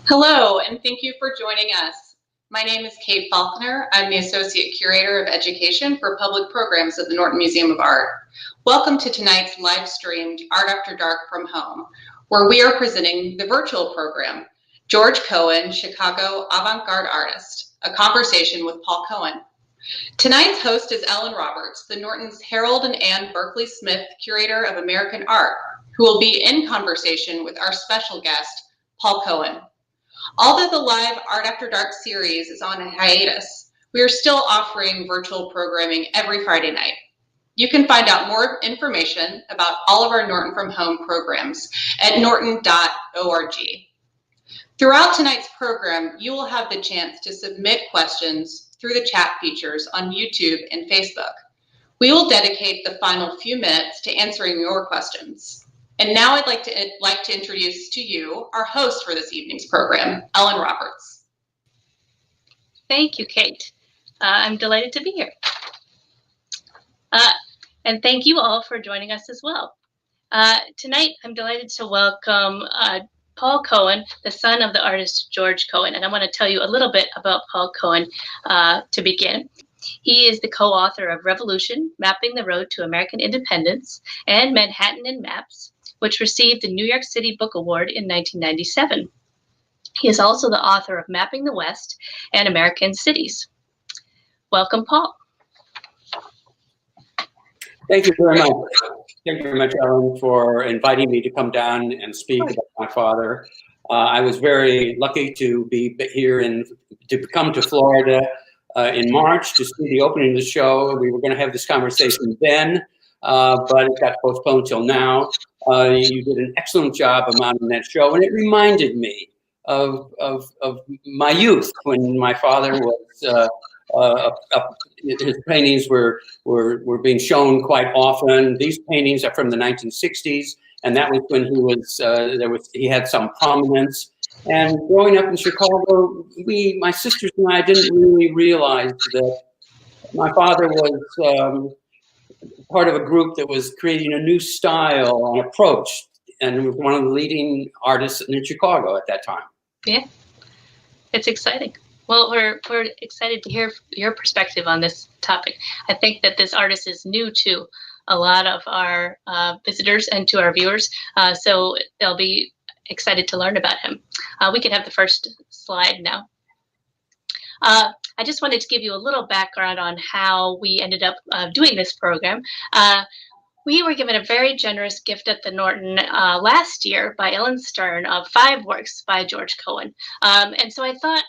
Hello, and thank you for joining us. My name is Kate Faulkner. I'm the Associate Curator of Education for Public Programs at the Norton Museum of Art. Welcome to tonight's live-streamed Art After Dark from Home, where we are presenting the virtual program, George Cohen, Chicago Avant-Garde Artist, a conversation with Paul Cohen. Tonight's host is Ellen Roberts, the Norton's Harold and Anne Berkley Smith Curator of American Art, who will be in conversation with our special guest, Paul Cohen. Although the live Art After Dark series is on a hiatus, we are still offering virtual programming every Friday night. You can find out more information about all of our Norton from Home programs at norton.org. Throughout tonight's program, you will have the chance to submit questions through the chat features on YouTube and Facebook. We will dedicate the final few minutes to answering your questions. And now I'd like to introduce to you our host for this evening's program, Ellen Roberts. Thank you, Kate. I'm delighted to be here. And thank you all for joining us as well. Tonight, I'm delighted to welcome Paul Cohen, the son of the artist George Cohen. And I want to tell you a little bit about Paul Cohen to begin. He is the co-author of Revolution, Mapping the Road to American Independence, and Manhattan in Maps, which received the New York City Book Award in 1997. He is also the author of Mapping the West and American Cities. Welcome, Paul. Thank you very much. Thank you very much, Ellen, for inviting me to come down and speak about my father. I was very lucky to be here to come to Florida in March to see the opening of the show. We were going to have this conversation then, but it got postponed till now. You did an excellent job of mounting that show, and it reminded me of my youth when my father was his paintings were being shown quite often. These paintings are from the 1960s, and that was when he had some prominence. And growing up in Chicago, my sisters and I didn't really realize that my father was part of a group that was creating a new style and approach, and was one of the leading artists in Chicago at that time. Yeah, it's exciting. Well, we're excited to hear your perspective on this topic. I think that this artist is new to a lot of our visitors and to our viewers, so they'll be excited to learn about him. We can have the first slide now. I just wanted to give you a little background on how we ended up doing this program. We were given a very generous gift at the Norton last year by Ellen Stern of 5 works by George Cohen. And so I thought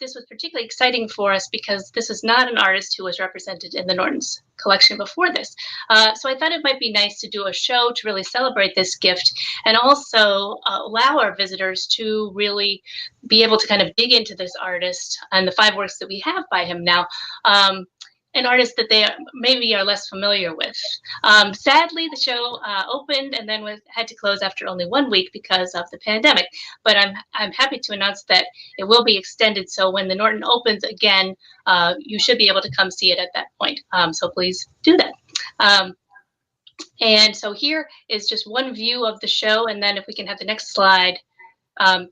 this was particularly exciting for us because this was not an artist who was represented in the Norton's collection before this. So I thought it might be nice to do a show to really celebrate this gift and also allow our visitors to really be able to kind of dig into this artist and the 5 works that we have by him now. An artist that they maybe are less familiar with. Sadly, the show opened and then had to close after only 1 week because of the pandemic. But I'm happy to announce that it will be extended. So when the Norton opens again, you should be able to come see it at that point. So please do that. And so here is just one view of the show. And then if we can have the next slide,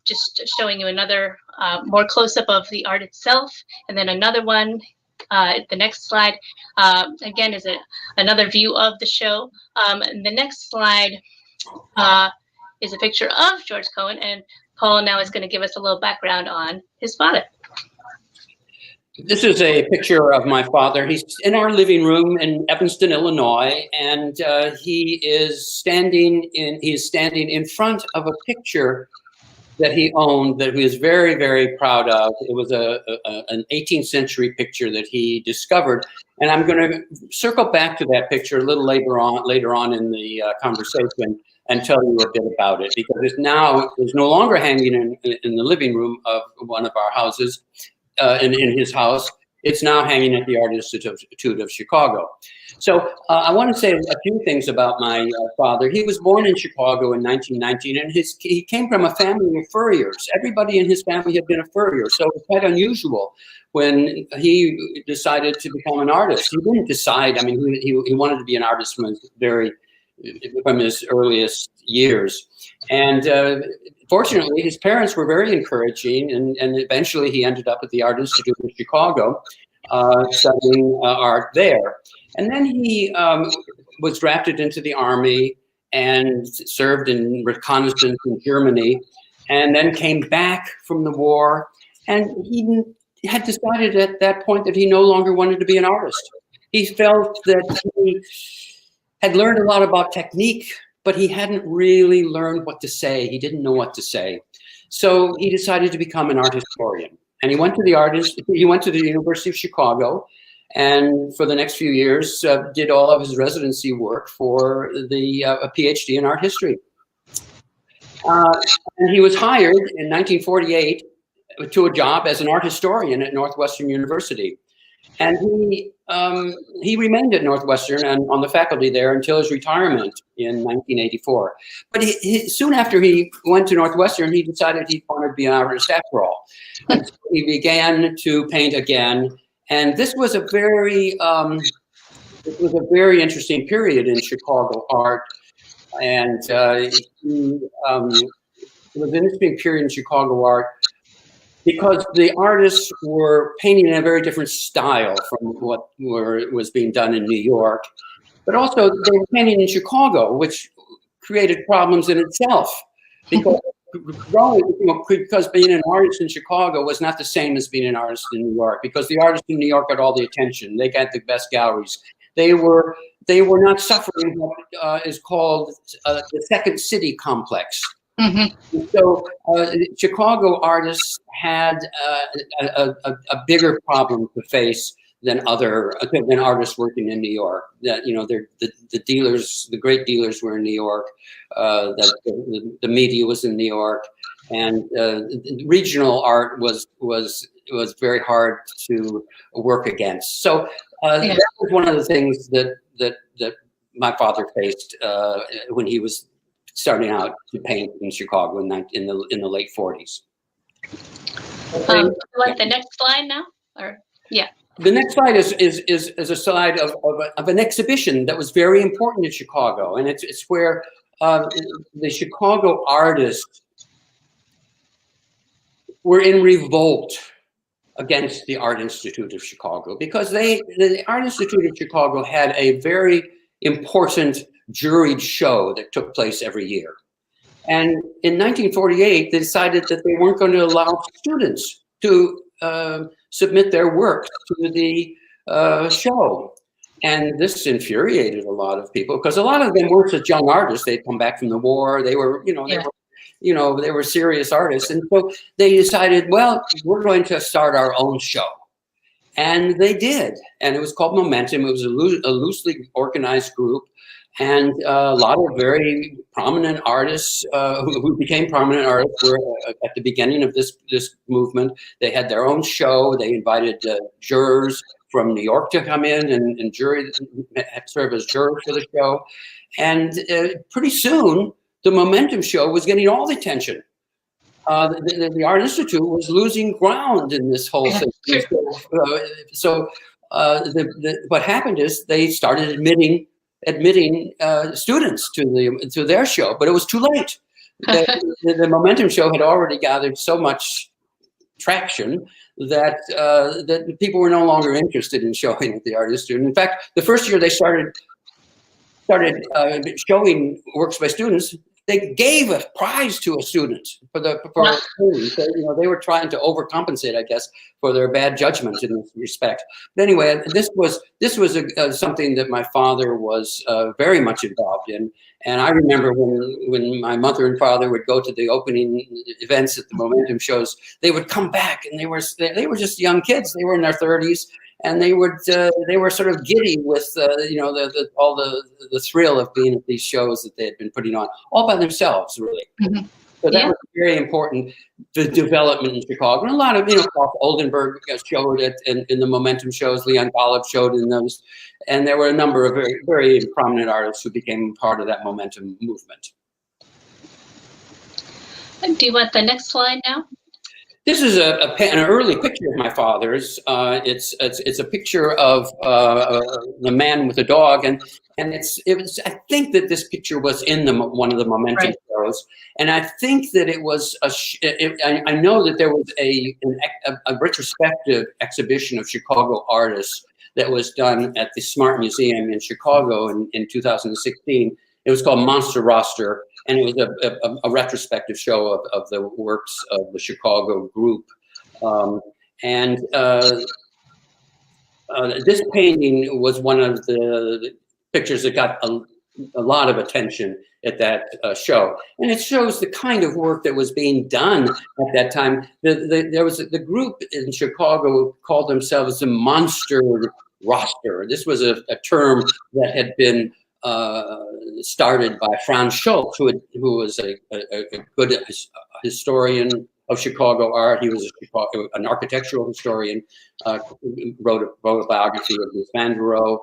just showing you another more close-up of the art itself. And then another one. The next slide, again, is another view of the show. And the next slide is a picture of George Cohen, and Paul now is going to give us a little background on his father. This is a picture of my father. He's in our living room in Evanston, Illinois, and he is standing in front of a picture that he owned that he was very, very proud of. It was an 18th century picture that he discovered. And I'm going to circle back to that picture a little later on in the conversation and tell you a bit about it, because it's no longer hanging in the living room of one of our houses, in his house. It's now hanging at the Art Institute of Chicago. So I want to say a few things about my father. He was born in Chicago in 1919, and he came from a family of furriers. Everybody in his family had been a furrier, so it was quite unusual when he decided to become an artist. He didn't decide. I mean, he wanted to be an artist from his earliest years. And fortunately, his parents were very encouraging, and eventually he ended up at the Art Institute of Chicago, studying art there. And then he was drafted into the army and served in reconnaissance in Germany, and then came back from the war. And he had decided at that point that he no longer wanted to be an artist. He felt that he had learned a lot about technique, but he hadn't really learned what to say. He didn't know what to say. So he decided to become an art historian. And he went to the University of Chicago, and for the next few years did all of his residency work for a PhD in art history. And he was hired in 1948 to a job as an art historian at Northwestern University. And he remained at Northwestern and on the faculty there until his retirement in 1984. But soon after he went to Northwestern, he decided he wanted to be an artist after all. And so he began to paint again. And this was a very interesting period in Chicago art. And it was an interesting period in Chicago art because the artists were painting in a very different style from what was being done in New York. But also they were painting in Chicago, which created problems in itself. Because being an artist in Chicago was not the same as being an artist in New York, because the artists in New York got all the attention. They got the best galleries. They were not suffering what is called the second city complex. Mm-hmm. So Chicago artists had a bigger problem to face than artists working in New York. That the dealers, the great dealers, were in New York. The media was in New York, and regional art was very hard to work against. So that was one of the things that my father faced when he was starting out to paint in Chicago in the late 40s. Like the next slide now, or yeah. The next slide is a slide of an exhibition that was very important in Chicago, and it's where the Chicago artists were in revolt against the Art Institute of Chicago, because the Art Institute of Chicago had a very important juried show that took place every year. And in 1948, they decided that they weren't going to allow students to submit their work to the show. And this infuriated a lot of people, because a lot of them weren't such young artists. They'd come back from the war. They were, they were serious artists. And so they decided, well, we're going to start our own show. And they did. And it was called Momentum. It was a loosely organized group. And a lot of very prominent artists who became prominent artists were at the beginning of this movement. They had their own show. They invited jurors from New York to come in and serve as jurors for the show. And pretty soon, the Momentum show was getting all the attention. The Art Institute was losing ground in this whole thing. What happened is they started admitting students to their show, but it was too late. The Momentum show had already gathered so much traction that people were no longer interested in showing at the Art Institute. In fact, the first year they started showing works by students, they gave a prize to a student for so, they were trying to overcompensate, I guess, for their bad judgment in this respect. But anyway, this was something that my father was very much involved in. And I remember when my mother and father would go to the opening events at the Momentum shows, they would come back, and they were just young kids. They were in their 30s. And they were sort of giddy with all the thrill of being at these shows that they had been putting on all by themselves, really. Mm-hmm. So that was very important. The development in Chicago, and a lot of Paul Oldenburg showed it in the Momentum shows. Leon Golub showed in those, and there were a number of very, very prominent artists who became part of that Momentum movement. Do you want the next slide now? This is an early picture of my father's. It's a picture of the man with the dog, and it was. I think that this picture was in one of the Momentum shows, and I think that it was I know that there was a retrospective exhibition of Chicago artists that was done at the Smart Museum in Chicago in 2016. It was called Monster Roster. And it was a retrospective show of the works of the Chicago group. This painting was one of the pictures that got a lot of attention at that show. And it shows the kind of work that was being done at that time. There was the group in Chicago called themselves the Monster Roster. This was a term that had been started by Franz Schultz, who was a good historian of Chicago art. He was an architectural historian, wrote a biography of Louis van der Rohe.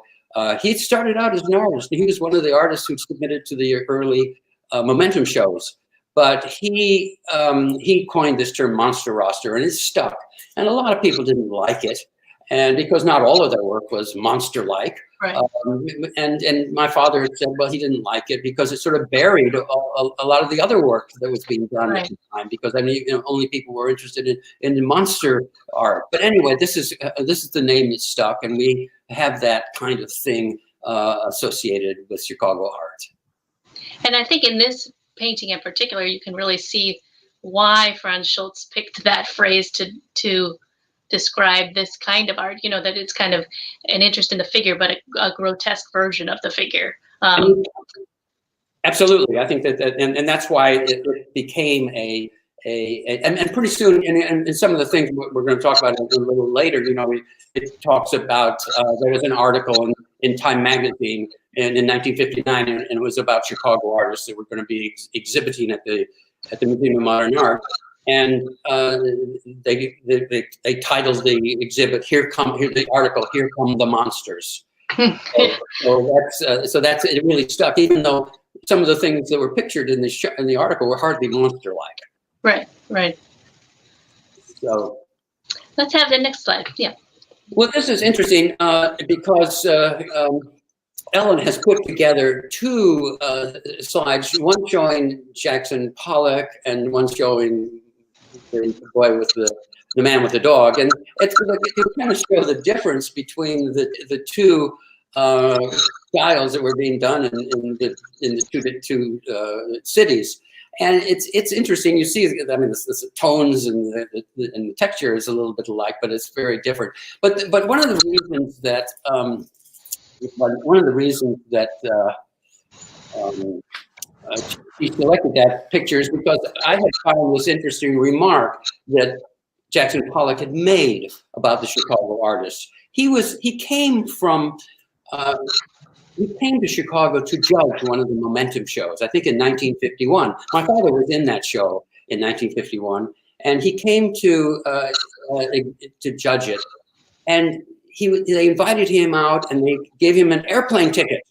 He started out as an artist. He was one of the artists who submitted to the early Momentum shows. But he coined this term Monster Roster, and it stuck. And a lot of people didn't like it. And because not all of their work was monster-like. Right. And my father had said, well, he didn't like it because it sort of buried a lot of the other work that was being done at the time. Because only people were interested in the monster art. But anyway, this is the name that stuck, and we have that kind of thing associated with Chicago art. And I think in this painting in particular, you can really see why Franz Schultz picked that phrase to describe this kind of art, that it's kind of an interest in the figure, but a grotesque version of the figure. Absolutely. I think that and that's why it became and pretty soon, and some of the things we're going to talk about a little later, it talks about, there was an article in Time magazine in 1959, and it was about Chicago artists that were going to be exhibiting at the Museum of Modern Art. And they titled the exhibit the article "Here Come the Monsters." so that's it. Really stuck, even though some of the things that were pictured in the article were hardly monster-like. Right. So let's have the next slide. Yeah. Well, this is interesting because Ellen has put together two slides, one showing Jackson Pollock and one showing the boy with the man with the dog, and it's to kind of show the difference between the two styles that were being done in the two cities. And it's interesting. You see, I mean, the tones and the texture is a little bit alike, but it's very different. But one of the reasons that she selected that picture is because I had found this interesting remark that Jackson Pollock had made about the Chicago artists. He came to Chicago to judge one of the Momentum shows, I think in 1951. My father was in that show in 1951, and he came to judge it. And they invited him out, and they gave him an airplane ticket.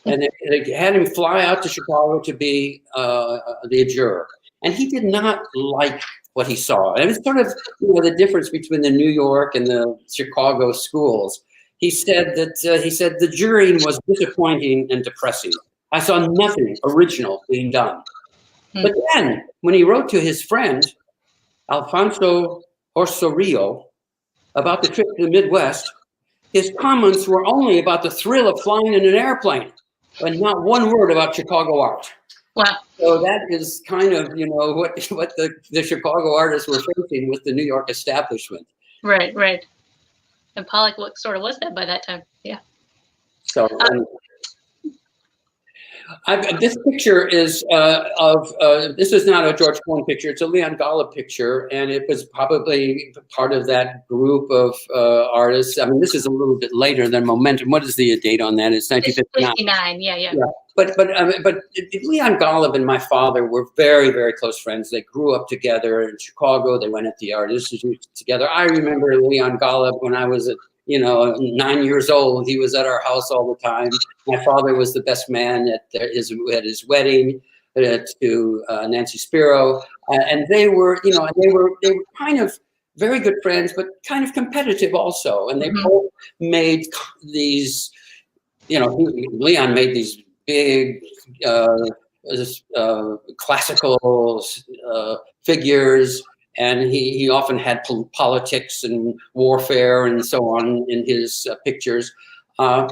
And they had him fly out to Chicago to be the juror. And he did not like what he saw. And it's sort of the difference between the New York and the Chicago schools. He said that the jury was disappointing and depressing. I saw nothing original being done. But then, when he wrote to his friend, Alfonso Osorio, about the trip to the Midwest, his comments were only about the thrill of flying in an airplane, and not one word about Chicago art. Wow. So that is kind of, what the Chicago artists were facing with the New York establishment. Right. And Pollock sort of was that by that time. Yeah. So this picture is this is not a George Cohen picture. It's a Leon Golub picture, and it was probably part of that group of artists. I mean, this is a little bit later than Momentum. What is the date on that? It's 1959. Yeah. But Leon Golub and my father were very, very close friends. They grew up together in Chicago. They went at the Art Institute together. I remember Leon Golub when I was 9 years old. He was at our house all the time. My father was the best man at his wedding. to Nancy Spiro, and they were kind of very good friends, but kind of competitive also. And they both made these, Leon made these big classical figures, and he often had politics and warfare and so on in his pictures. And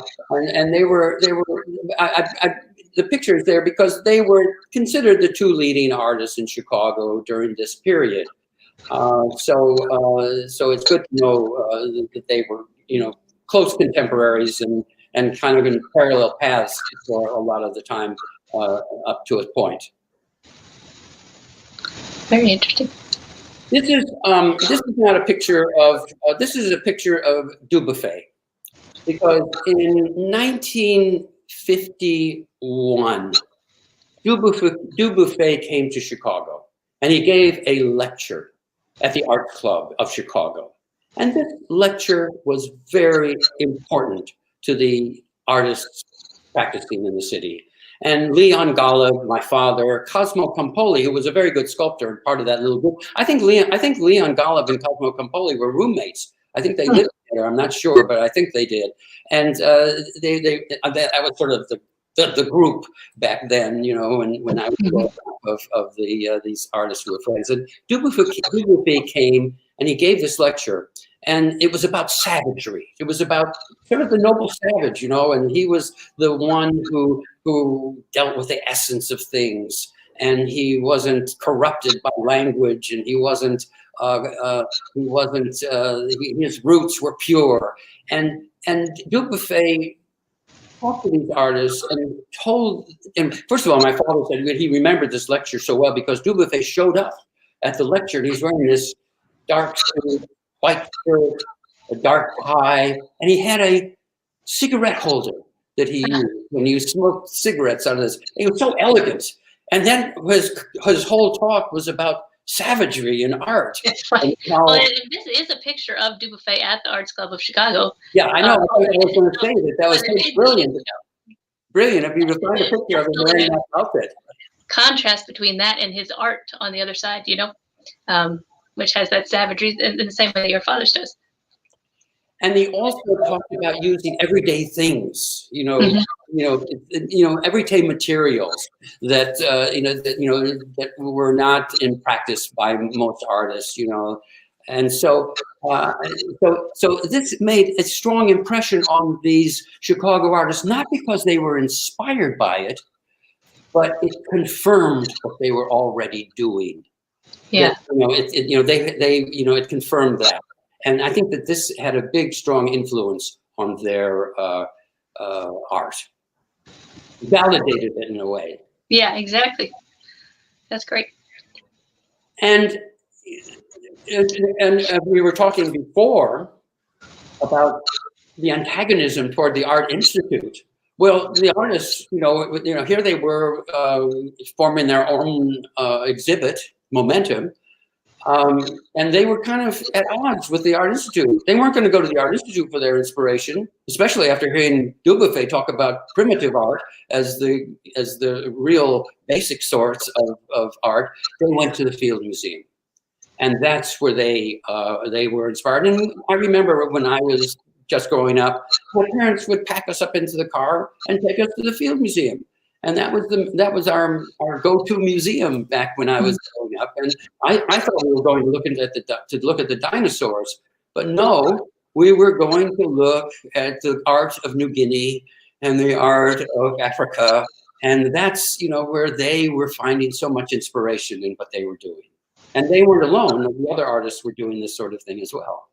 they were the pictures there because they were considered the two leading artists in Chicago during this period. So it's good to know that they were, close contemporaries and kind of in parallel paths for a lot of the time up to a point. Very interesting. This is not a picture of. This is a picture of Dubuffet, because in 1951, Dubuffet came to Chicago, and he gave a lecture at the Art Club of Chicago. And this lecture was very important to the artists practicing in the city. And Leon Golub, my father, Cosmo Campoli, who was a very good sculptor and part of that little group. I think Leon Golub and Cosmo Campoli were roommates. I think they lived together. I'm not sure, but I think they did. And that was sort of the group back then, when I was growing up of these artists who were friends. And Dubuffet came and he gave this lecture, and it was about savagery. It was about sort of the noble savage, and he was the one who dealt with the essence of things, and he wasn't corrupted by language, and his roots were pure. And Dubuffet talked to these artists and told him, first of all, my father said that he remembered this lecture so well because Dubuffet showed up at the lecture, and he's wearing this dark suit, white shirt, a dark tie, and he had a cigarette holder that he used when he smoked cigarettes out of this. He was so elegant. And then his whole talk was about savagery in art. It's funny. Well, this is a picture of Dubuffet at the Arts Club of Chicago. Yeah, I know. I was going to say that was brilliant. Brilliant if you could find a picture of him wearing that outfit. Contrast between that and his art on the other side, which has that savagery in the same way that your father's does. And they also talked about using everyday things, everyday materials that that were not in practice by most artists, and so this made a strong impression on these Chicago artists, not because they were inspired by it, but it confirmed what they were already doing. Yeah, it confirmed that. And I think that this had a big, strong influence on their art. Validated it in a way. Yeah, exactly. That's great. And we were talking before about the antagonism toward the Art Institute. Well, the artists, here they were forming their own exhibit, Momentum. And they were kind of at odds with the Art Institute. They weren't going to go to the Art Institute for their inspiration, especially after hearing Dubuffet talk about primitive art as the real basic source of art. They went to the Field Museum, and that's where they were inspired. And I remember when I was just growing up, my parents would pack us up into the car and take us to the Field Museum. And that was our go-to museum back when I was growing up. And I thought we were going to look at the dinosaurs, but no, we were going to look at the art of New Guinea and the art of Africa, and that's where they were finding so much inspiration in what they were doing. And they weren't alone; the other artists were doing this sort of thing as well.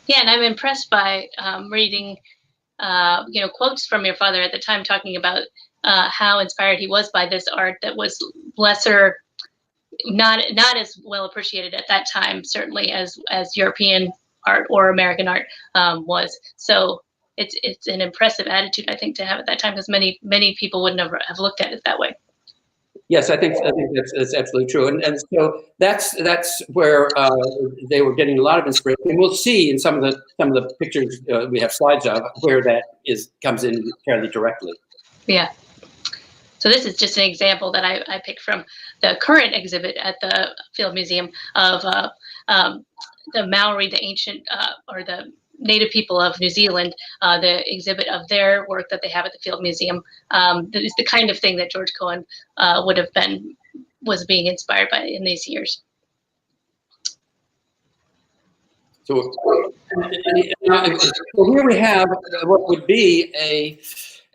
Yeah, and I'm impressed by reading, quotes from your father at the time talking about how inspired he was by this art that was lesser, not as well appreciated at that time, certainly as European art or American art was. So it's an impressive attitude, I think, to have at that time, because many people wouldn't have looked at it that way. Yes, I think that's absolutely true, and so that's where they were getting a lot of inspiration. And we'll see in some of the pictures we have slides of where that comes in fairly directly. Yeah. So this is just an example that I picked from the current exhibit at the Field Museum of the Maori, the ancient or the native people of New Zealand, the exhibit of their work that they have at the Field Museum. It's the kind of thing that George Cohen was being inspired by in these years. So here we have what would be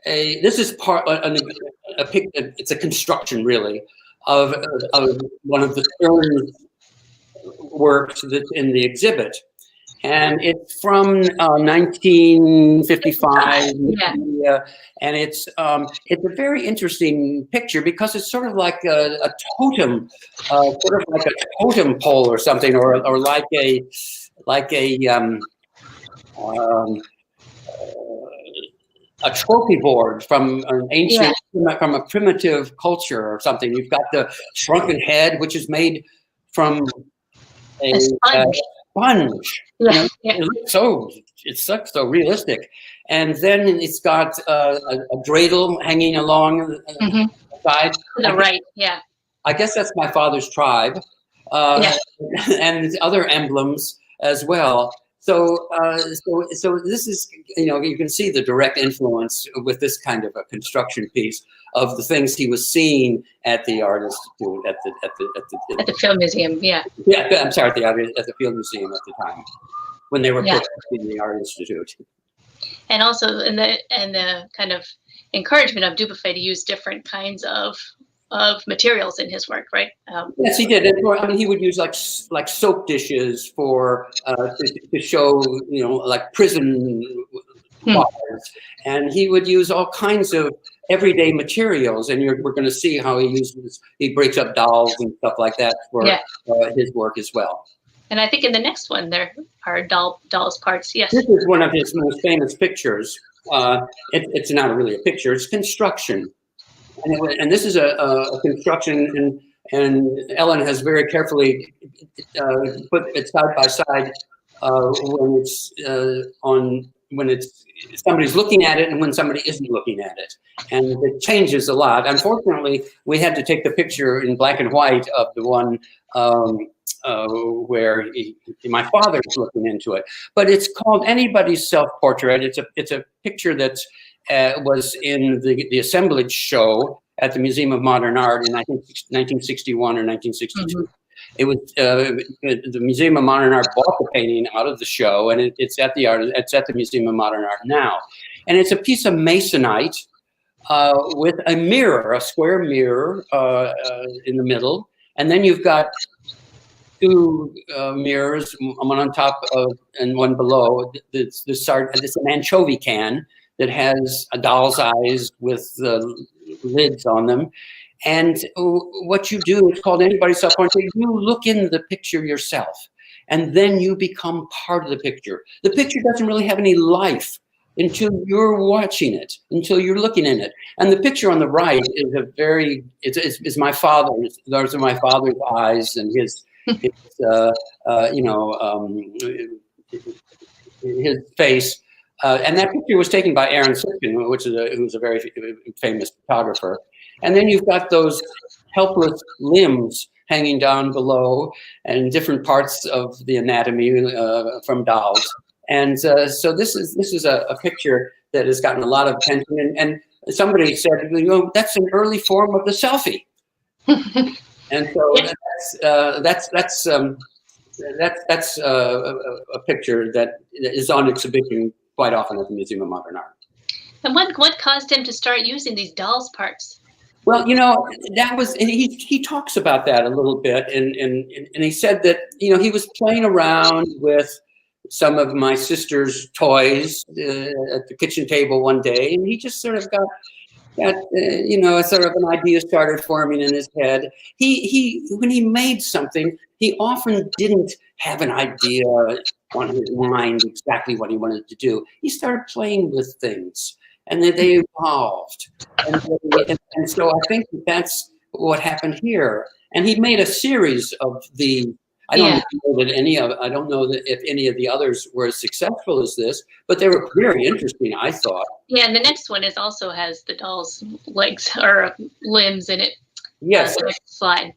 this is it's a construction really of one of the Stern works that's in the exhibit. And it's from 1955, and it's a very interesting picture because it's sort of like a totem, sort of like a totem pole or something, or like a trophy board from an ancient, from a primitive culture or something. You've got the shrunken head, which is made from a sponge. It looks so realistic. And then it's got a dreidel hanging along the side. To the right, I guess that's my father's tribe. And other emblems as well. So this is, you can see the direct influence with this kind of a construction piece of the things he was seeing at the Art Institute, at the Field Museum, I'm sorry, at the Field Museum at the time, when they were put in the Art Institute. And also in the kind of encouragement of Dubuffet to use different kinds of materials in his work, right? Yes, he did. I mean, he would use like soap dishes for to show, like prison bars, and he would use all kinds of everyday materials. And we're going to see how he breaks up dolls and stuff like that for his work as well. And I think in the next one there are dolls parts. Yes, this is one of his most famous pictures. It's not really a picture; it's construction. And this is a construction, and Ellen has very carefully put it side by side when it's somebody's looking at it and when somebody isn't looking at it, and it changes a lot. Unfortunately, we had to take the picture in black and white of the one where my father is looking into it, but it's called Anybody's Self-Portrait. It's a picture that's was in the assemblage show at the Museum of Modern Art in, I think, 1961 or 1962. It was the Museum of Modern Art bought the painting out of the show, and it's at the Museum of Modern Art now. And it's a piece of masonite with a mirror, a square mirror in the middle, and then you've got two mirrors, one on top of and one below. It's an anchovy can that has a doll's eyes with lids on them. And what you do, it's called Anybody's Self-Portrait. You look in the picture yourself, and then you become part of the picture. The picture doesn't really have any life until you're watching it, until you're looking in it. And the picture on the right is is my father's. Those are my father's eyes and his face. And that picture was taken by Aaron Sitkin, who's a very famous photographer. And then you've got those helpless limbs hanging down below and different parts of the anatomy from dolls. And so this is a picture that has gotten a lot of attention. And somebody said, that's an early form of the selfie. And so that's a picture that is on exhibition quite often at the Museum of Modern Art. And what caused him to start using these dolls parts? Well, that was, and he talks about that a little bit, and he said that he was playing around with some of my sister's toys at the kitchen table one day, and he just sort of got sort of an idea started forming in his head. When he made something, he often didn't have an idea on his mind exactly what he wanted to do. He started playing with things, and then they evolved. And so I think that's what happened here. And he made a series of the I don't know that I don't know that if any of the others were as successful as this, but they were very interesting, I thought. Yeah, and the next one also has the doll's legs or limbs in it. Yes. The next slide.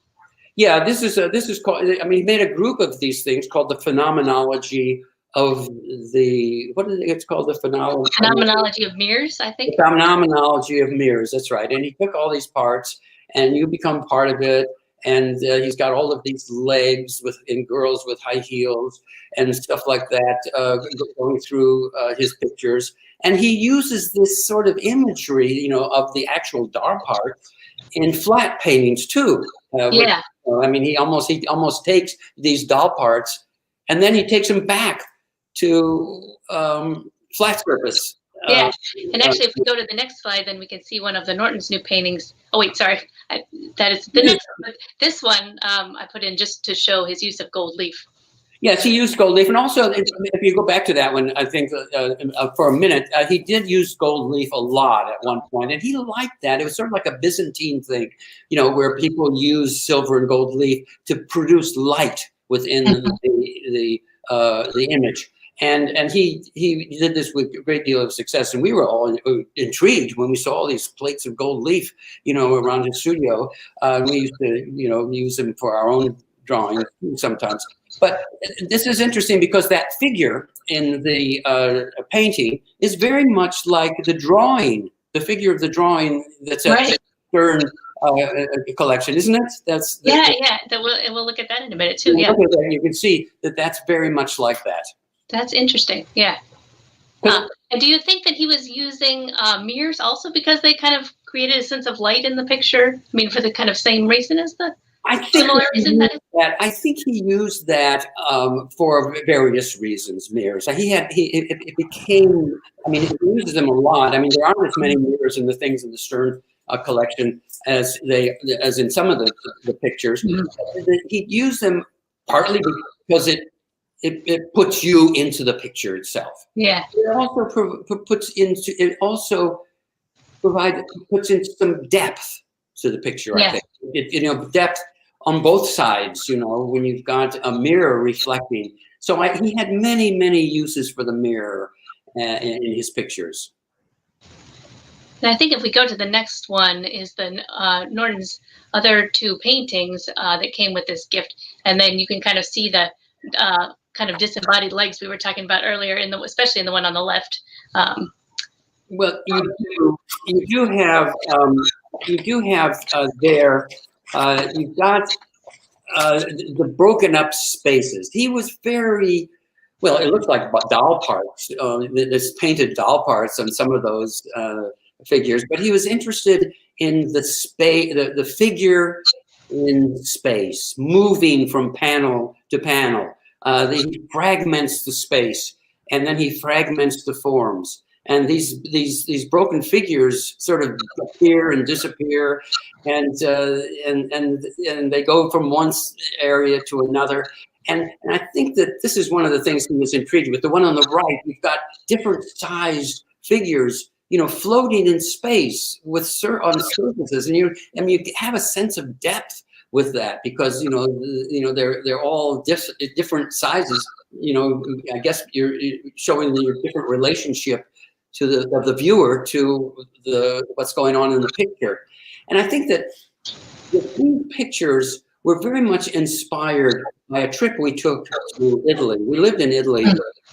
Yeah, this is called. I mean, he made a group of these things called the phenomenology of the. What is it? It's called the phenomenology of mirrors, I think. The phenomenology of mirrors. That's right. And he took all these parts, and you become part of it. And he's got all of these legs in girls with high heels and stuff like that going through his pictures. And he uses this sort of imagery, you know, of the actual doll parts in flat paintings too. Yeah. I mean, he almost takes these doll parts and then he takes them back to flat surface. Yeah, and actually, if we go to the next slide, then we can see one of the Norton's new paintings. Oh wait, sorry, that is the next one. This one I put in just to show his use of gold leaf. Yes, he used gold leaf, and also if you go back to that one, I think for a minute, he did use gold leaf a lot at one point, and he liked that. It was sort of like a Byzantine thing, you know, where people use silver and gold leaf to produce light within the image. And he did this with a great deal of success, and we were all intrigued when we saw all these plates of gold leaf, you know, around his studio. We used to, you know, use them for our own drawing sometimes. But this is interesting because that figure in the painting is very much like the drawing, the figure of the drawing that's at the Stern collection, isn't it? Yeah. We'll look at that in a minute too. Yeah, you can see that that's very much like that. That's interesting. Yeah. And do you think that he was using mirrors also because they kind of created a sense of light in the picture? I mean, for the kind of same reason as the similar reason I think he used that for various reasons. Mirrors. It became. I mean, he uses them a lot. I mean, there aren't as many mirrors in the things in the Stern collection as in some of the pictures. Mm-hmm. He used them partly because it puts you into the picture itself. Yeah. It also puts in some depth to the picture. Yeah. I think you know, depth on both sides. You know, when you've got a mirror reflecting. So he had many uses for the mirror in his pictures. And I think if we go to the next one is the Norton's other two paintings that came with this gift, and then you can kind of see the kind of disembodied legs we were talking about earlier, especially in the one on the left. Well, you do have there. You've got the broken up spaces. He was very well. It looks like doll parts. There's painted doll parts on some of those figures, but he was interested in the space, the figure in space, moving from panel to panel. He fragments the space, and then he fragments the forms. And these broken figures sort of appear and disappear, and they go from one area to another. And I think that this is one of the things he was intrigued with. The one on the right, we've got different sized figures, you know, floating in space on surfaces, and you have a sense of depth with that because you know they're all different sizes. You know, I guess you're showing your different relationship to the viewer to what's going on in the picture. And I think that the pictures were very much inspired by a trip we took to Italy. We lived in Italy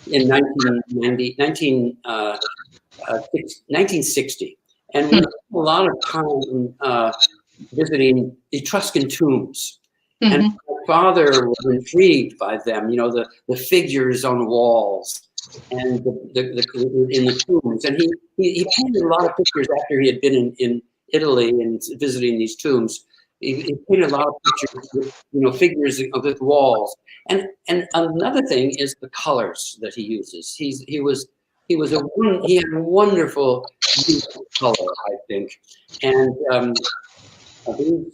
in 1960, and we spent a lot of time visiting Etruscan tombs. Mm-hmm. And my father was intrigued by them, you know, the figures on walls and in the tombs. And he painted a lot of pictures after he had been in Italy and visiting these tombs. He painted a lot of pictures with, you know, figures of the walls. And another thing is the colors that he uses. He had a wonderful use of color, I think. And I believe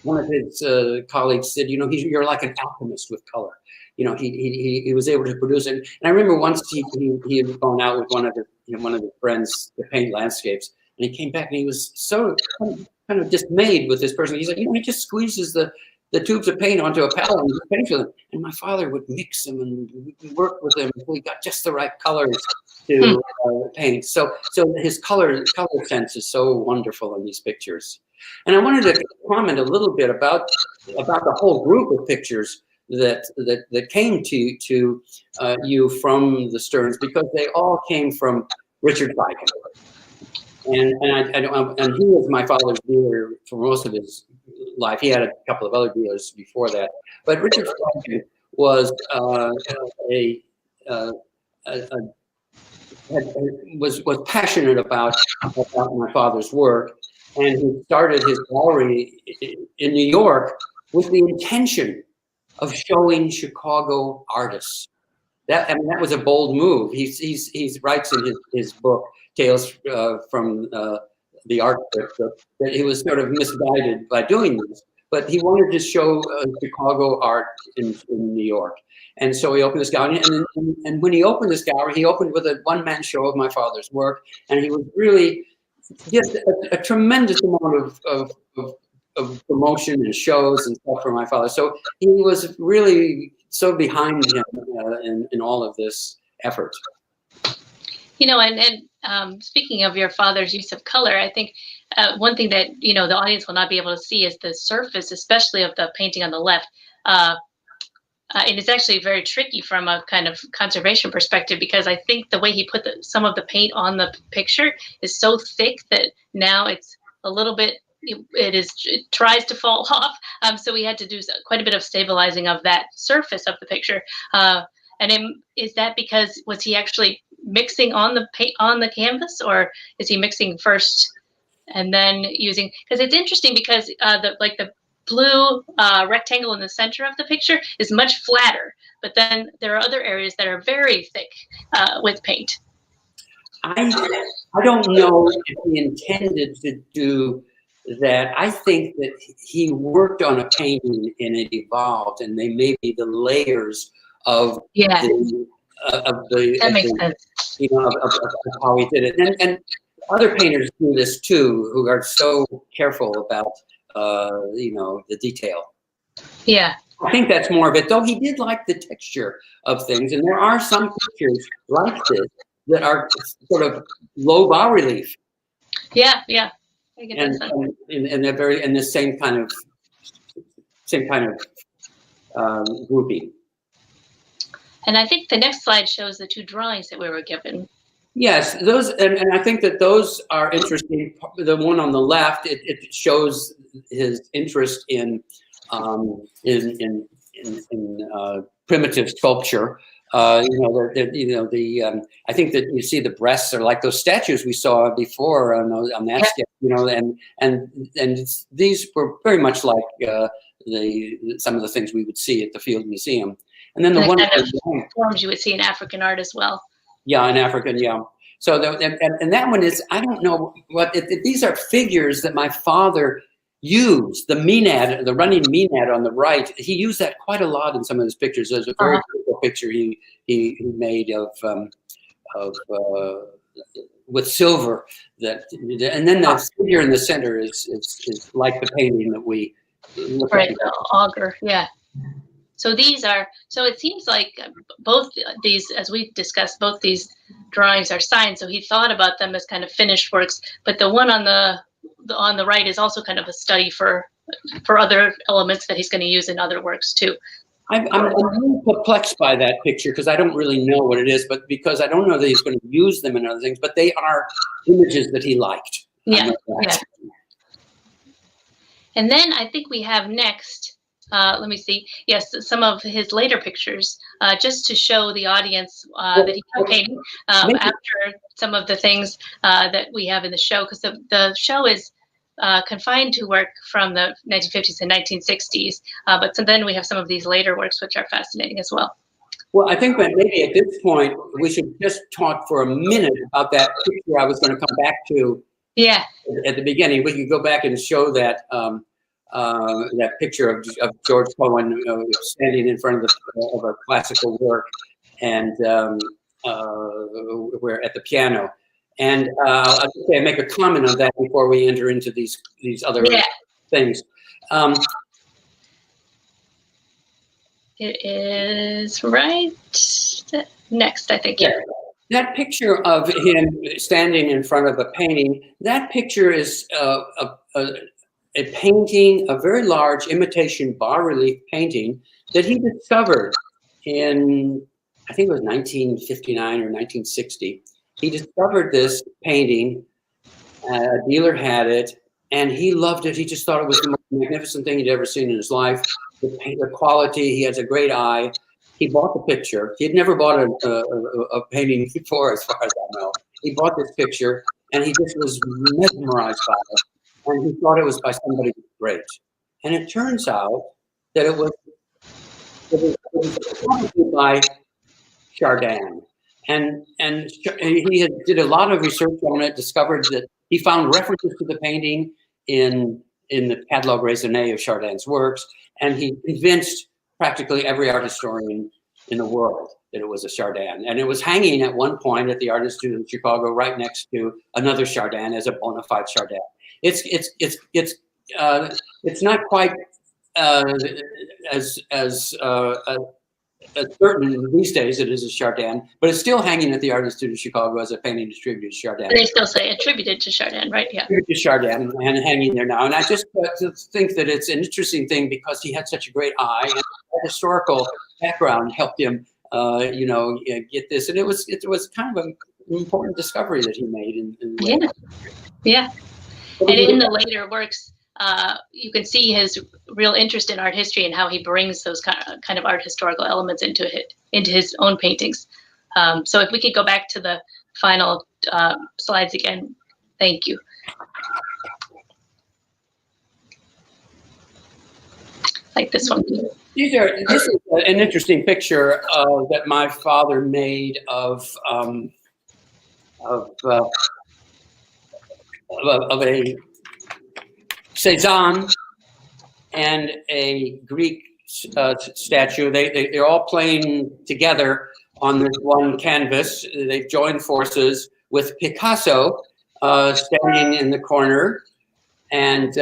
one of his colleagues said, you know, you're like an alchemist with color. You know, he was able to produce it. And I remember once he had gone out with one of his friends to paint landscapes, and he came back and he was so kind of dismayed with this person. He's like, he just squeezes the tubes of paint onto a palette and just paints with them. And my father would mix them and we work with them until we got just the right colors to paint. So his color sense is so wonderful in these pictures. And I wanted to comment a little bit about the whole group of pictures that came to you from the Sterns, because they all came from Richard Feigen. And he was my father's dealer for most of his life. He had a couple of other dealers before that, but Richard Feigen was was passionate about my father's work, and he started his gallery in New York with the intention of showing Chicago artists. That was a bold move. He writes in his book Tales from the Art that he was sort of misguided by doing this, but he wanted to show Chicago art in New York. And so he opened this gallery, and when he opened this gallery, he opened with a one-man show of my father's work, and he was really just a tremendous amount of promotion and shows and stuff for my father. So he was really so behind him in all of this effort. You know, and speaking of your father's use of color, I think one thing that, the audience will not be able to see is the surface, especially of the painting on the left. And it's actually very tricky from a kind of conservation perspective, because I think the way he put some of the paint on the picture is so thick that now it's a little bit, it tries to fall off. So we had to do quite a bit of stabilizing of that surface of the picture. Is that because, was he actually mixing on the paint on the canvas, or is he mixing first and then using? Because it's interesting, because the blue rectangle in the center of the picture is much flatter, but then there are other areas that are very thick with paint. I don't know if he intended to do that. I think that he worked on a painting and it evolved, and they may be the layers of that makes sense. Of how he did it. And other painters do this too, who are so careful about the detail. Yeah. I think that's more of it, though he did like the texture of things. And there are some pictures like this that are sort of low bas relief. Yeah. I get and they're very in the same kind of grouping. And I think the next slide shows the two drawings that we were given. Yes, those, and I think that those are interesting. The one on the left, it shows his interest in primitive sculpture. I think that you see the breasts are like those statues we saw before on that sketch. And these were very much like some of the things we would see at the Field Museum. And then the one forms you would see in African art as well. Yeah, in African, yeah. So and that one is, I don't know what these are figures that my father used. The Maenad, the running Maenad on the right, he used that quite a lot in some of his pictures. There's a very beautiful picture he made of with silver and then the figure in the center is like the painting that we look at. Right, the auger, yeah. So it seems like both these, as we discussed, both these drawings are signed. So he thought about them as kind of finished works, but the one on the right is also kind of a study for other elements that he's going to use in other works too. I'm really perplexed by that picture, because I don't really know what it is, but because I don't know that he's going to use them in other things, but they are images that he liked. Yeah. And then I think we have next, let me see. Yes, some of his later pictures, just to show the audience that he was painting after some of the things that we have in the show, because the show is confined to work from the 1950s and 1960s. But so then we have some of these later works, which are fascinating as well. Well, I think that maybe at this point, we should just talk for a minute about that picture I was going to come back to. Yeah. At the beginning, we could go back and show that that picture of George Cohen standing in front of a classical work, and we're at the piano. And I'll just say, make a comment on that before we enter into these other things. It is right next, I think. Yeah. That picture of him standing in front of a painting, that picture is a painting, a very large imitation bas-relief painting that he discovered in, I think it was 1959 or 1960. He discovered this painting, a dealer had it, and he loved it. He just thought it was the most magnificent thing he'd ever seen in his life. The quality, he has a great eye. He bought the picture. He had never bought a painting before, as far as I know. He bought this picture, and he just was mesmerized by it. And he thought it was by somebody great. And it turns out that it was probably by Chardon. And he did a lot of research on it, discovered that he found references to the painting in the catalogue raisonné of Chardon's works, and he convinced practically every art historian in the world that it was a Chardon. And it was hanging at one point at the Art Institute in Chicago, right next to another Chardon as a bona fide Chardon. It's not quite as certain these days it is a Chardon, but it's still hanging at the Art Institute of Chicago as a painting attributed to Chardon. They still say attributed to Chardon, right? Yeah. Attributed to Chardon and hanging there now. And I just think that it's an interesting thing because he had such a great eye, and the historical background helped him, get this. And it was kind of an important discovery that he made in yeah. And in the later works, you can see his real interest in art history and how he brings those kind of art historical elements into his own paintings. So if we could go back to the final slides again, thank you. Like this one. This is an interesting picture that my father made of a Cézanne and a Greek statue. They're all playing together on this one canvas. They've joined forces with Picasso standing in the corner, and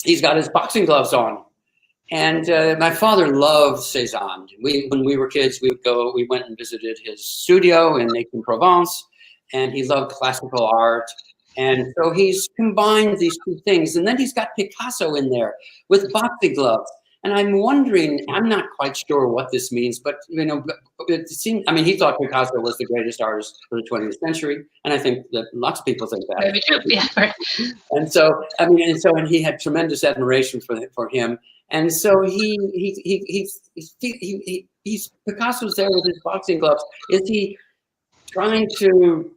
he's got his boxing gloves on. And my father loved Cézanne. When we were kids, we went and visited his studio in Aix-en-Provence, and he loved classical art. And so he's combined these two things. And then he's got Picasso in there with boxing gloves. And I'm wondering, I'm not quite sure what this means, but it seemed, he thought Picasso was the greatest artist for the 20th century. And I think that lots of people think that. Maybe true. Yeah. And so, and he had tremendous admiration for him. And so he's Picasso's there with his boxing gloves. Is he trying to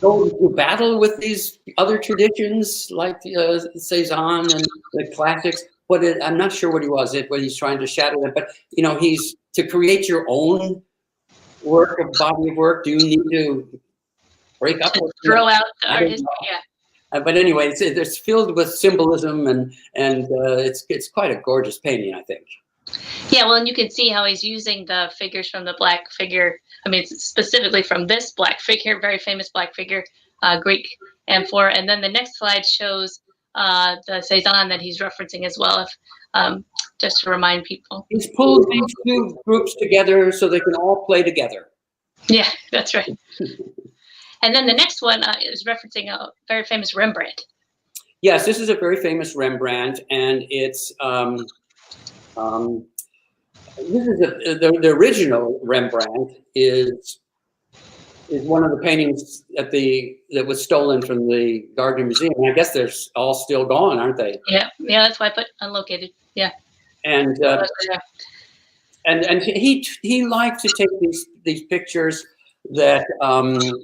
go into battle with these other traditions like Cézanne and the classics? I'm not sure what he was. What he's trying to shadow them, but he's to create your own work, a body of work. Do you need to break up? Throw out the artist, yeah. But anyway, it's filled with symbolism, and it's quite a gorgeous painting, I think. Yeah, well, and you can see how he's using the figures from the black figure. Specifically from this black figure, very famous black figure, Greek amphor. And then the next slide shows the Cézanne that he's referencing as well, just to remind people. He's pulled these two groups together so they can all play together. Yeah, that's right. And then the next one is referencing a very famous Rembrandt. Yes, this is a very famous Rembrandt, and it's this is the original Rembrandt is one of the paintings that was stolen from the Gardner Museum. And I guess they're all still gone, aren't they? Yeah, that's why I put unlocated. Yeah. And he liked to take these pictures that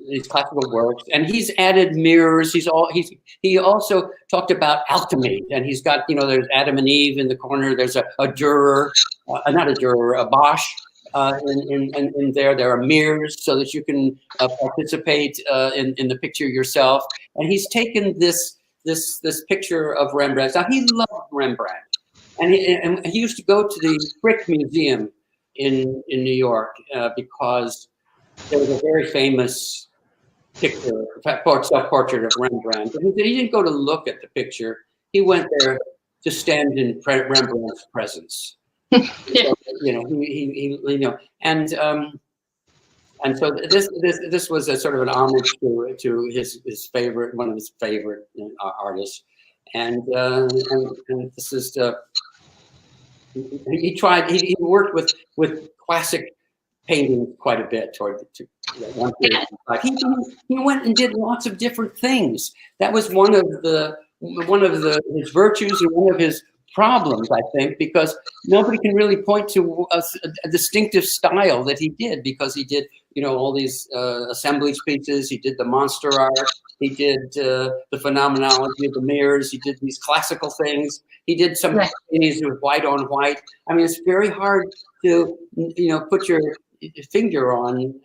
these classical works, and he's added mirrors. He also talked about alchemy, and he's got there's Adam and Eve in the corner. There's a Dürer, not a Dürer, a Bosch in there. There are mirrors so that you can participate in the picture yourself. And he's taken this picture of Rembrandt. Now he loved Rembrandt, and he used to go to the Frick Museum in New York because there was a very famous picture, self-portrait of Rembrandt. And he didn't go to look at the picture. He went there to stand in Rembrandt's presence. Yeah. So, and so this was a sort of an homage to his favorite, one of his favorite artists, and this is he worked with classic painting quite a bit toward one period. He went and did lots of different things. That was one of his virtues and one of his problems, I think, because nobody can really point to a distinctive style that he did, because he did, all these assemblage pieces. He did the monster art. He did the phenomenology of the mirrors. He did these classical things. He did some paintings with white on white. I mean, it's very hard to, put your finger on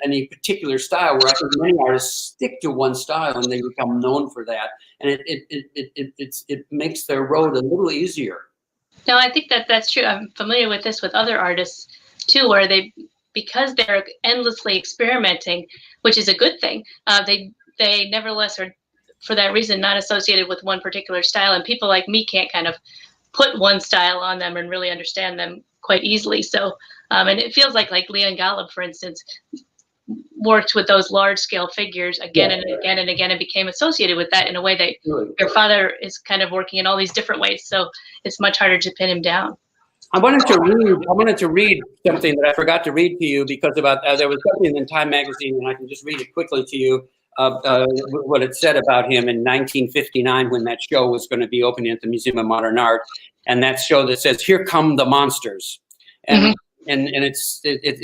any particular style, where I think many artists stick to one style and they become known for that, and it makes their road a little easier. No, I think that's true. I'm familiar with this with other artists too, where because they're endlessly experimenting, which is a good thing, they nevertheless are, for that reason, not associated with one particular style, and people like me can't kind of put one style on them and really understand them quite easily. So and it feels like Leon Golub, for instance, worked with those large-scale figures again and again and again, and became associated with that in a way that your father is kind of working in all these different ways. So it's much harder to pin him down. I wanted to read something that I forgot to read to you, because there was something in Time magazine, and I can just read it quickly to you. What it said about him in 1959, when that show was going to be opening at the Museum of Modern Art, and that show that says, "Here Come the Monsters," and it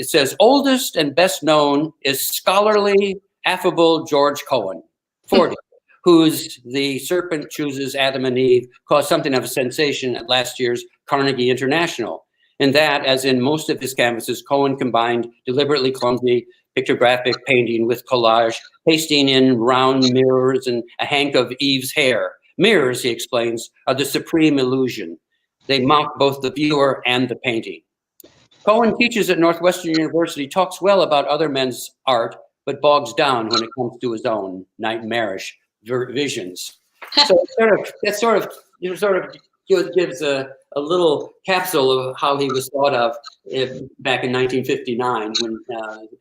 says, "Oldest and best known is scholarly, affable George Cohen, 40, whose The Serpent Chooses Adam and Eve caused something of a sensation at last year's Carnegie International. In that, as in most of his canvases, Cohen combined deliberately clumsy pictographic painting with collage, pasting in round mirrors and a hank of Eve's hair. Mirrors," he explains, "are the supreme illusion. They mock both the viewer and the painting." Cohen teaches at Northwestern University, talks well about other men's art, but bogs down when it comes to his own nightmarish visions. So that sort of gives a little capsule of how he was thought of back in 1959, when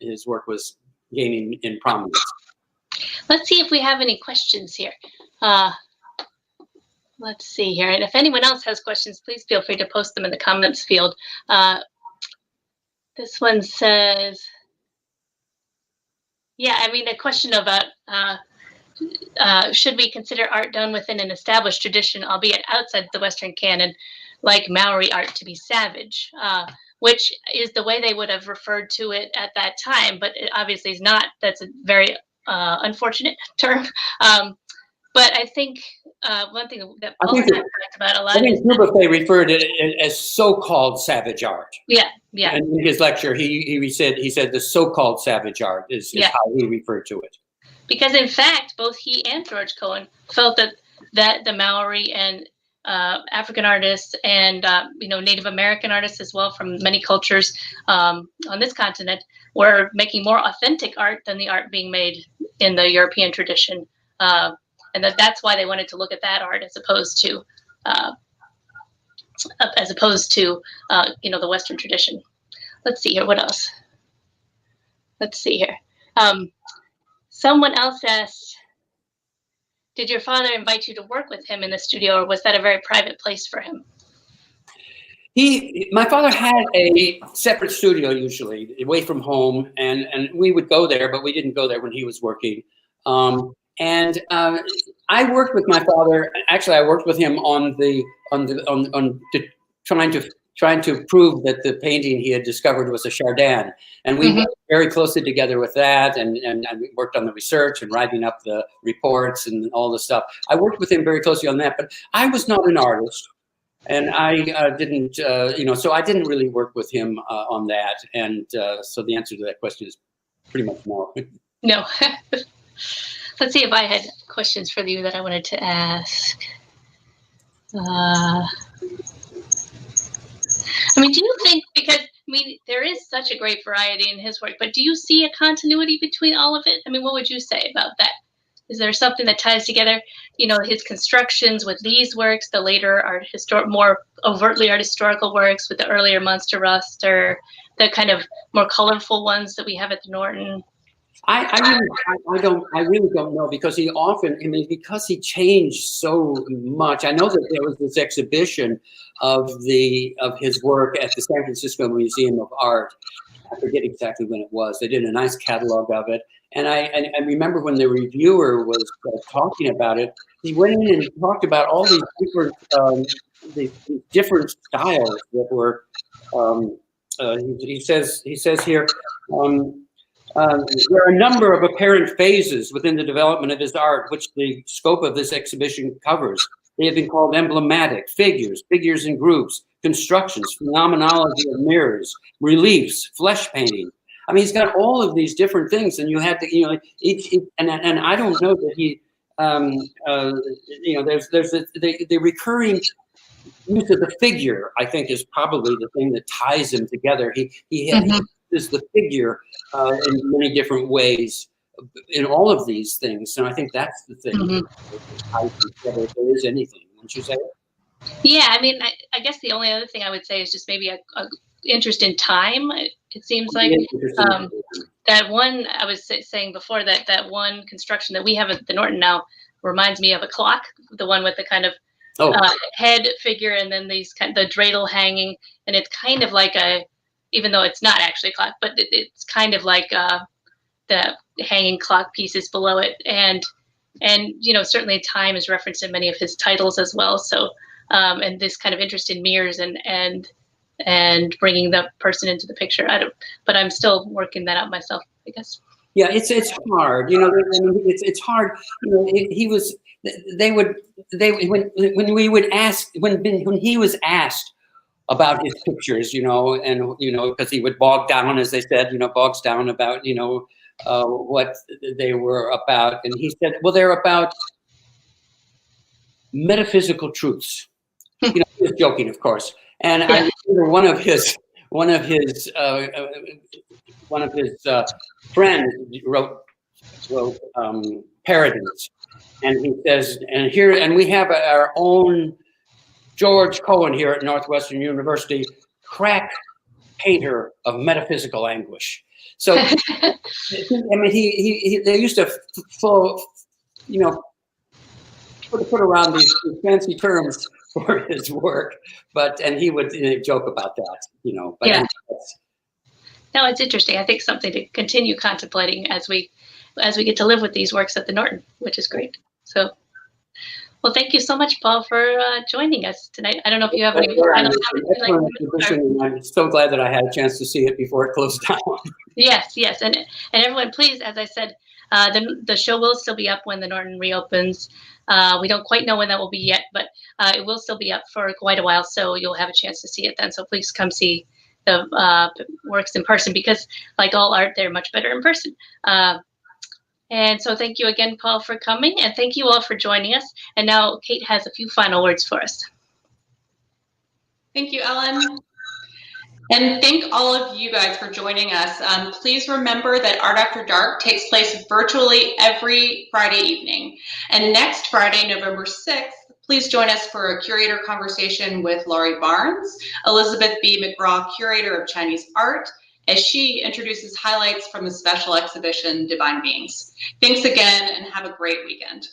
his work was gaining in prominence. Let's see if we have any questions here. Let's see here. And if anyone else has questions, please feel free to post them in the comments field. This one says, a question about should we consider art done within an established tradition, albeit outside the Western canon, like Maori art, to be savage, which is the way they would have referred to it at that time, but it obviously is not. That's a very unfortunate term. But I think one thing that Pollock talked about a lot. I think Buffet referred to it as so-called savage art. Yeah. And in his lecture, he said the so-called savage art is how he referred to it. Because in fact, both he and George Cohen felt that the Maori and African artists and Native American artists as well, from many cultures on this continent, were making more authentic art than the art being made in the European tradition, and that's why they wanted to look at that art as opposed to the Western tradition. Let's see here. What else? Let's see here. Someone else asked, did your father invite you to work with him in the studio, or was that a very private place for him? My father had a separate studio, usually away from home, and we would go there, but we didn't go there when he was working. I worked with my father. Actually, I worked with him on trying to prove that the painting he had discovered was a Chardon, and we worked very closely together with that, and we worked on the research and writing up the reports and all the stuff. I worked with him very closely on that, but I was not an artist, and I didn't, so I didn't really work with him on that, and so the answer to that question is pretty much no. No. Let's see if I had questions for you that I wanted to ask. Do you think, because there is such a great variety in his work, but do you see a continuity between all of it? I mean, what would you say about that? Is there something that ties together, his constructions with these works, the later more overtly art historical works with the earlier Munster Rust, or the kind of more colorful ones that we have at the Norton? I really don't know, because because he changed so much. I know that there was this exhibition of his work at the San Francisco Museum of Art. I forget exactly when it was. They did a nice catalog of it. And I remember when the reviewer was talking about it, he went in and talked about all these different styles that were. He says here, there are a number of apparent phases within the development of his art, which the scope of this exhibition covers. They have been called emblematic, figures in groups, constructions, phenomenology of mirrors, reliefs, flesh painting. I mean, he's got all of these different things, and you have to, and I don't know that he, there's the recurring use of the figure, I think, is probably the thing that ties him together. He uses the figure in many different ways in all of these things, and I think that's the thing that ties them together, if there is anything. Wouldn't you say? Yeah, I mean, I guess the only other thing I would say is just maybe a interest in time. It seems like that one I was saying before, that one construction that we have at the Norton now reminds me of a clock, the one with the kind of head figure and then the dreidel hanging, and it's kind of like even though it's not actually a clock, but it's kind of like the hanging clock pieces below it, and certainly time is referenced in many of his titles as well. So and this kind of interest in mirrors and bringing the person into the picture. But I'm still working that out myself, I guess. Yeah, it's hard. It's hard. When he was asked about his pictures, because he would bog down, as they said, bogs down about, what they were about, and he said, well, they're about metaphysical truths. He was joking, of course. And I remember one of his friends wrote parodies, and he says, and we have our own George Cohen here at Northwestern University, crack painter of metaphysical anguish. So, I mean, they used to put around these fancy terms for his work, and he would joke about that, But yeah. No, it's interesting. I think something to continue contemplating as we get to live with these works at the Norton, which is great. So, well, thank you so much, Paul, for joining us tonight. I don't know if you have any final comments. I'm so glad that I had a chance to see it before it closed down. Yes, and everyone, please, as I said, the show will still be up when the Norton reopens. We don't quite know when that will be yet, but it will still be up for quite a while, so you'll have a chance to see it then. So please come see the works in person, because like all art, they're much better in person. And so thank you again, Paul, for coming, and thank you all for joining us. And now Kate has a few final words for us. Thank you, Ellen. And thank all of you guys for joining us. Please remember that Art After Dark takes place virtually every Friday evening. And next Friday, November 6th, please join us for a curator conversation with Laurie Barnes, Elizabeth B. McGraw, Curator of Chinese Art, as she introduces highlights from the special exhibition, Divine Beings. Thanks again, and have a great weekend.